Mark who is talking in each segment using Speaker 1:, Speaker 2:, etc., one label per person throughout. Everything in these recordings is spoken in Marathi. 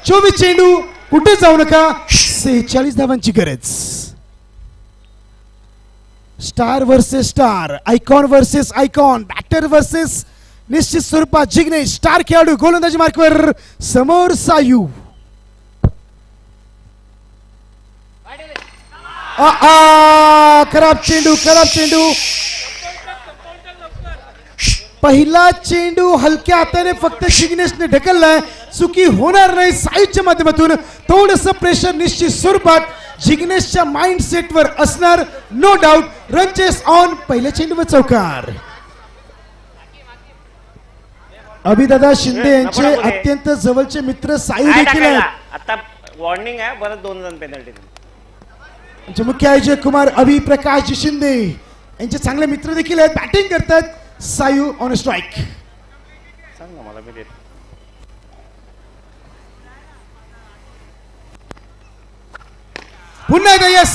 Speaker 1: 24 चेंडू, कुठे जाऊ नका. 46 धावांची गरज. Star versus star, icon versus icon, batter versus निश्चित स्वरूपात जिग्नेश. स्टार खेळाडू गोलंदाजी मार्कवर समोर सायू. खराब चेंडू, खराब चेंडू. पहिला चेंडू हलक्या हाताने फक्त जिग्नेशने ढकललाय. चुकी होणार नाही सायूच्या माध्यमातून. थोडंसं प्रेशर निश्चित स्वरूपात जिग्नेशच्या माइंड सेटवर असणार, no doubt. Run chase on. पहिल्या चेंडूवर चौकार. अभिदादा शिंदे यांचे अत्यंत जवळचे मित्र सायू देखील आहेत.
Speaker 2: आता वॉर्निंग आहे, परत 2 रन पेनल्टी.
Speaker 1: आमचे मुख्य आयोजक कुमार अभि प्रकाश शिंदे यांचे चांगले मित्र देखील आहेत. बॅटिंग करतात सायू ऑन स्ट्राइक.
Speaker 2: सांग ना मला, मी देतो.
Speaker 1: पुन्हा एकदा यस.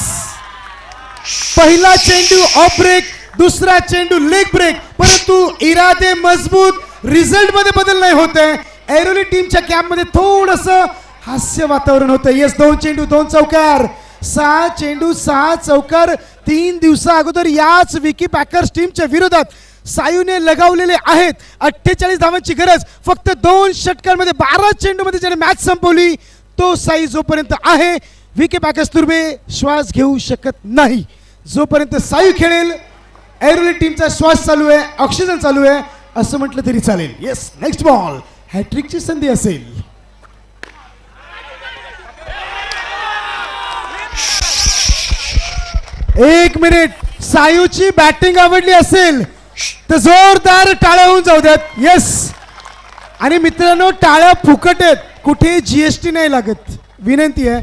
Speaker 1: पहिला चेंडू ऑफ ब्रेक, दुसरा चेंडू लेग ब्रेक, परंतु इरादे मजबूत. रिझल्ट मध्ये बदल नाही होत आहे. ऐरोली टीमच्या कॅम्प मध्ये थोडस हास्य वातावरण होतं. यस, 2 चेंडू 2 चौकार, 6 चेंडू 6 चौकार. 3 दिवसा अगोदर याच विकी पॅकर्स टीमच्या विरोधात सायूने लगावलेले आहेत. 48 धावांची गरज. फक्त 2 षटकांमध्ये 12 चेंडू मध्ये ज्याने मॅच संपवली तो साई जोपर्यंत आहे, विकी पॅकर्स तुर्बे श्वास घेऊ शकत नाही. जोपर्यंत सायू खेळेल ऐरोली टीमचा श्वास चालू आहे, ऑक्सिजन चालू आहे असं म्हटलं तरी चालेल. येस, नेक्स्ट बॉल हॅट्रिकची संधी असेल. एक मिनिट. सायूची बॅटिंग आवडली असेल तर जोरदार टाळ्या होऊन जाऊ द्यात. येस. आणि मित्रांनो, टाळ्या फुकट आहेत, कुठे जीएसटी नाही लागत. विनंती आहे,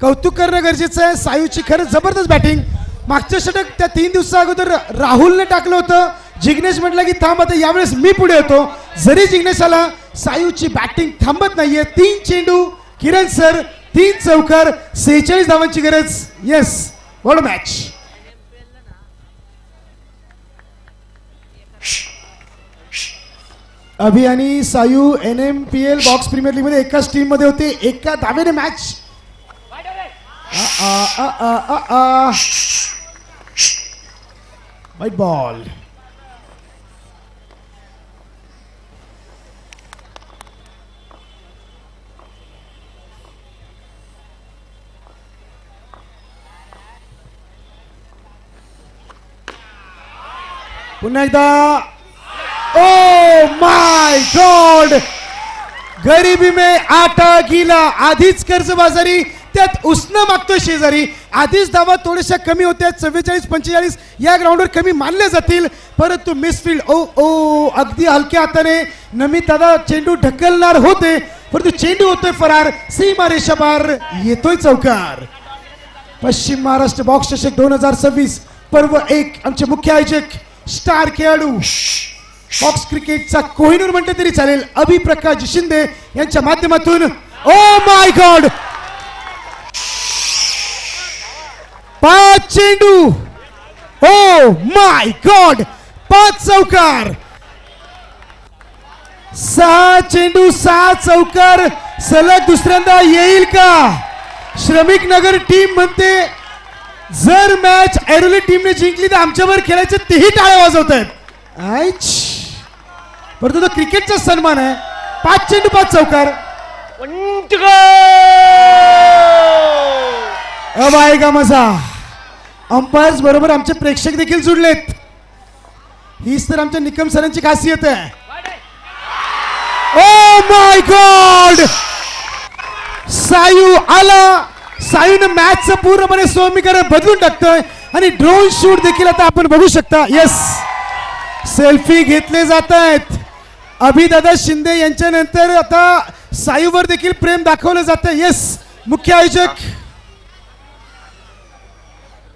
Speaker 1: कौतुक करणं गरजेचं आहे. सायूची खरंच जबरदस्त बॅटिंग. मागच्या षटक त्या 3 दिवसा अगोदर राहुलने टाकलं होतं. जिग्नेश म्हटलं की थांब, आता यावेळेस मी पुढे होतो. जरी जिग्नेश आला, सायूची बॅटिंग थांबत नाहीये. 3 चेंडू किरण सर, 3 चौकार, 46 धावांची गरज. Yes, what a match. Abhi आणि Sayu NMPL box premier league मध्ये एकाच टीम मध्ये होते. एका धावेने मॅच. White ball. पुन्हा एकदा. ओ माय गॉड, गरिबी में आटा गीला. आधीच कर्जबाजारी, त्यात उसनं मागतोय शेजारी. आधीच धावा थोड्याशा कमी होत्या, 44-45 या ग्राउंडवर कमी मानले जातील, परंतु मिसफील्ड. ओ ओ, अगदी हलक्या हाताने नमित दादा चेंडू ढकलणार होते, परंतु चेंडू होतोय फरार. सीमा रेषा पार, येतोय चौकार. पश्चिम महाराष्ट्र बॉक्स चषक 2026 पर्व 1. आमचे मुख्य आयोजक स्टार खेळाडू, बॉक्स क्रिकेटचा कोहिनूर म्हटलं तरी चालेल, अभि प्रकाश शिंदे यांच्या माध्यमातून. ओ माय गॉड, 5 चेंडू. ओ माय गॉड, 5 चौकार, 6 चेंडू 6 चौकार. सलग दुसऱ्यांदा येईल का? श्रमिक नगर टीम म्हणते जर मॅच ऐरोली टीमने जिंकली तर आमच्यावर खेळायचे तेही टाळ्या वाजवत आहेत. परंतु तो क्रिकेटचा सन्मान आहे. 5 चेंडू 5 चौकार. अब आएगा मजा. अंपायर्स बरोबर आमचे प्रेक्षक देखील जुडलेत. हीच तर आमच्या निकम सरांची खासियत आहे. ओ माय गॉड, सायू आला. सायूने मॅचचं पूर्णपणे समीकरण बदलून टाकतोय आणि ड्रोन शूट देखील आता आपण बघू शकता. येस, सेल्फी घेतले जात आहेत. अभिदादा शिंदे यांच्या नंतर आता सायूवर देखील प्रेम दाखवलं जातं. येस, मुख्य आयोजक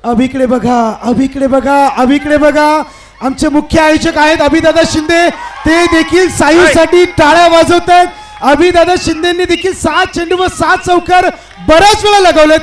Speaker 1: अभिकडे बघा, अभिकडे बघा, अभिकडे बघा. आमचे मुख्य आयोजक आहेत अभिदादा शिंदे, ते देखील सायूसाठी टाळ्या वाजवत आहेत. अभिदादा शिंदेंनी देखील 7 चेंडू व 7 चौकार बऱ्याच वेळा लगावलेत.